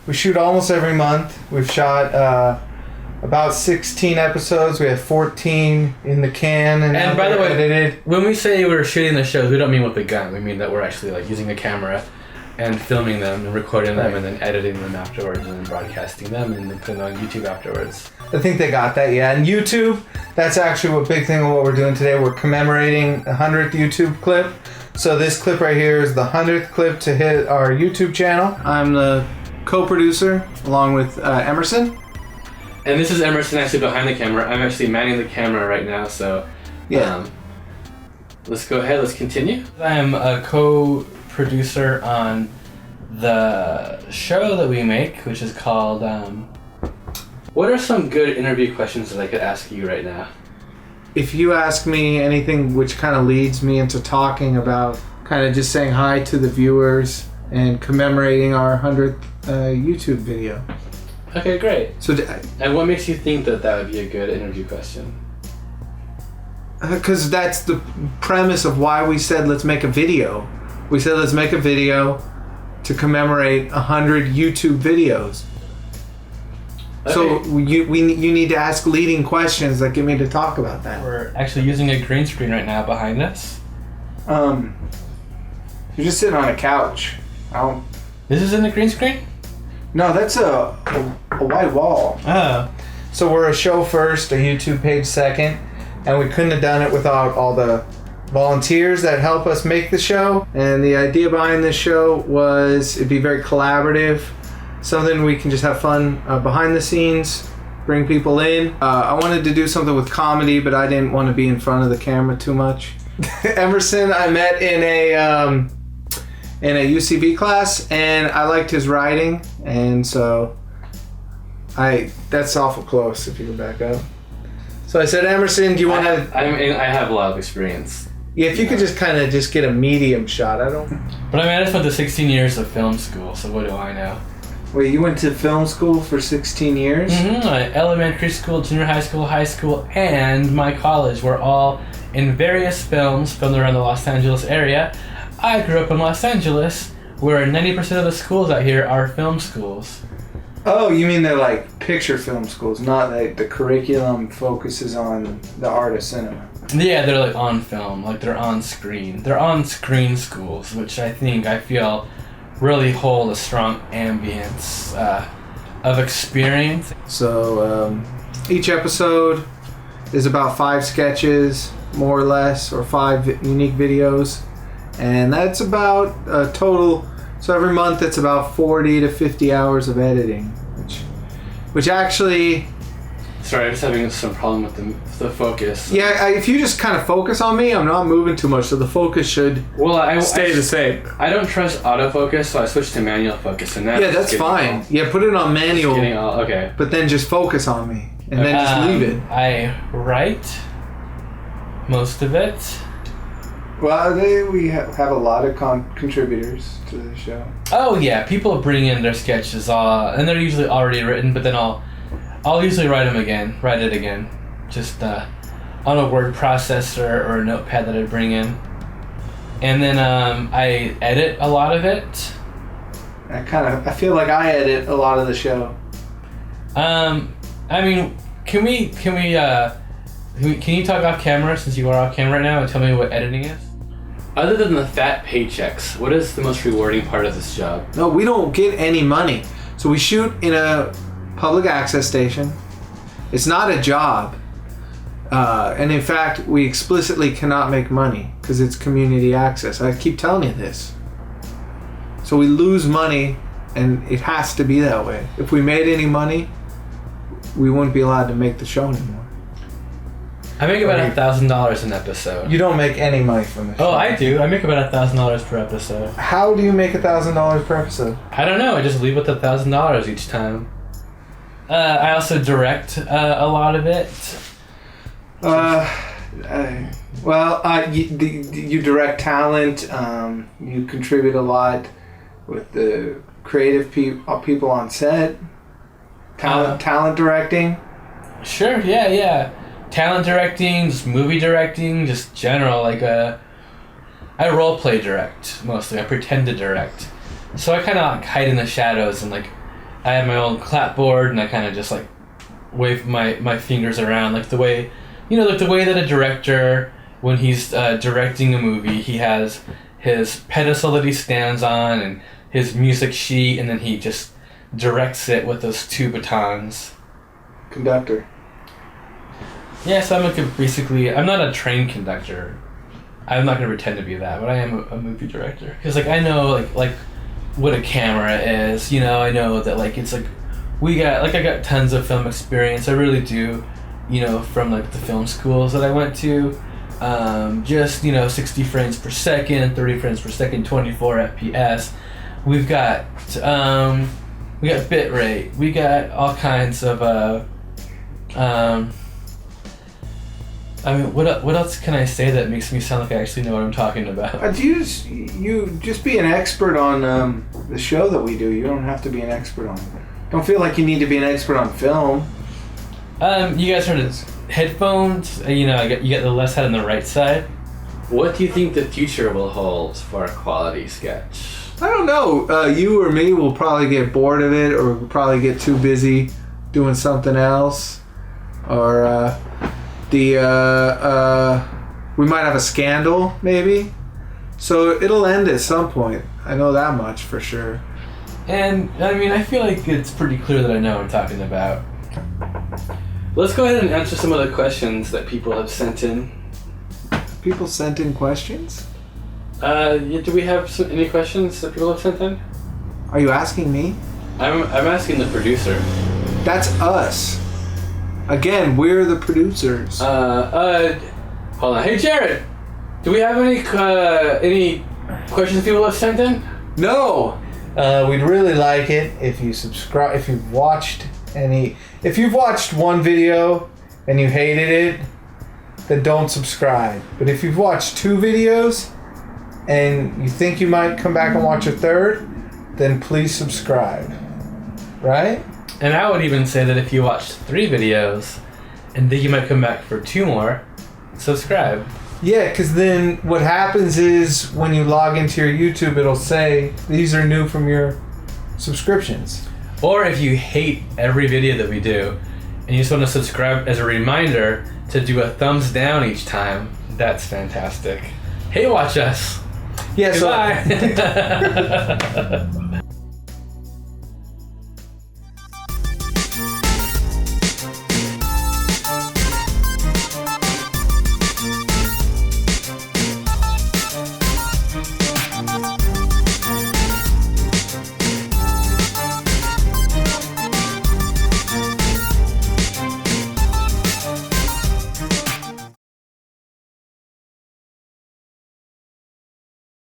We shoot almost every month. We've shot about 16 episodes. We have 14 in the can. And by the way, edited. When we say we're shooting the shows, we don't mean with a gun. We mean that we're actually like using a camera and filming them and recording them and then editing them afterwards and then broadcasting them and then putting them on YouTube afterwards. I think they got that, yeah. And YouTube, that's actually a big thing of what we're doing today. We're commemorating the 100th YouTube clip. So this clip right here is the 100th clip to hit our YouTube channel. I'm the co-producer along with Emerson. And this is Emerson actually behind the camera. I'm actually manning the camera right now, so yeah. Let's go ahead, let's continue. I'm a co-producer on the show that we make, which is called, what are some good interview questions that I could ask you right now? If you ask me anything which kind of leads me into talking about kind of just saying hi to the viewers and commemorating our 100th YouTube video. Okay, great. So, and what makes you think that that would be a good interview question? Because that's the premise of why we said let's make a video. We said let's make a video to commemorate 100 YouTube videos. Okay. So you need to ask leading questions that get me to talk about that. We're actually using a green screen right now behind us. You're just sitting on a couch. This is in the green screen? No, that's a white wall. Oh. So we're a show first, a YouTube page second, and we couldn't have done it without all the volunteers that help us make the show. And the idea behind this show was it'd be very collaborative, something we can just have fun behind the scenes, bring people in. I wanted to do something with comedy, but I didn't want to be in front of the camera too much. Emerson, I met in a UCB class, and I liked his writing, and so that's awful close if you go back up. So I said, Emerson, do you want to... I have a lot of experience. Yeah, if you could just kind of just get a medium shot, But I mean, I just went to 16 years of film school, so what do I know? Wait, you went to film school for 16 years? Mm-hmm. Elementary school, junior high school, and my college were all in various films filmed around the Los Angeles area. I grew up in Los Angeles, where 90% of the schools out here are film schools. Oh, you mean they're like picture film schools, not like the curriculum focuses on the art of cinema. Yeah, they're like on film, like they're on screen. They're on screen schools, which I feel really hold a strong ambience of experience. So each episode is about 5 sketches, more or less, or 5 unique videos. And that's about a total, so every month it's about 40 to 50 hours of editing, which actually... Sorry, I'm just having some problem with the focus. Yeah, if you just kind of focus on me, I'm not moving too much, so the focus should stay the same. I don't trust autofocus, so I switched to manual focus, and that's fine. Yeah, put it on manual, okay. But then just focus on me, and then just leave it. I write most of it. Well, we have a lot of contributors to the show. Oh yeah, people bring in their sketches, and they're usually already written, but then I'll usually write it again, just on a word processor or a notepad that I bring in, and then I edit a lot of it. I feel like I edit a lot of the show. I mean, can you talk off camera since you are off camera right now and tell me what editing is? Other than the fat paychecks, what is the most rewarding part of this job? No, we don't get any money. So we shoot in a public access station. It's not a job. And in fact, we explicitly cannot make money because it's community access. I keep telling you this. So we lose money, and it has to be that way. If we made any money, we wouldn't be allowed to make the show anymore. I make about $1,000 an episode. You don't make any money from this. Oh, I do. I make about $1,000 per episode. How do you make $1,000 per episode? I don't know. I just leave with $1,000 each time. I also direct a lot of it. You direct talent. You contribute a lot with the creative people on set. Talent directing. Sure. Yeah. Talent directing, just movie directing, just general, I role play direct mostly. I pretend to direct, so I kind of hide in the shadows and I have my own clapboard, and I kind of just like wave my fingers around, like the way, like the way that a director, when he's directing a movie, he has his pedestal that he stands on and his music sheet, and then he just directs it with those two batons. Conductor. Yeah, so I'm not a trained conductor. I'm not going to pretend to be that, but I am a movie director. Because, like, I know, like what a camera is, I know that, like, it's, like, I got tons of film experience, I really do, from, like, the film schools that I went to, just, 60 frames per second, 30 frames per second, 24 FPS, we've got bit rate, we got all kinds of, what else can I say that makes me sound like I actually know what I'm talking about? You just be an expert on the show that we do. You don't have to be an expert on it. Don't feel like you need to be an expert on film. You guys heard of headphones? You got the left side and the right side. What do you think the future will hold for a quality sketch? I don't know. You or me will probably get bored of it, or we'll probably get too busy doing something else, or we might have a scandal, maybe. So it'll end at some point. I know that much for sure. And, I feel like it's pretty clear that I know what I'm talking about. Let's go ahead and answer some of the questions that people have sent in. People sent in questions? Do we have any questions that people have sent in? Are you asking me? I'm asking the producer. That's us. Again, we're the producers. Hold on. Hey, Jared, do we have any questions people have sent in? No. We'd really like it if you subscribe. If you've watched one video and you hated it, then don't subscribe. But if you've watched 2 videos and you think you might come back and watch a third, then please subscribe. Right? And I would even say that if you watched 3 videos and think you might come back for 2 more, subscribe. Yeah, because then what happens is when you log into your YouTube, it'll say these are new from your subscriptions. Or if you hate every video that we do and you just want to subscribe as a reminder to do a thumbs down each time, that's fantastic. Hey, watch us. Yeah, Goodbye.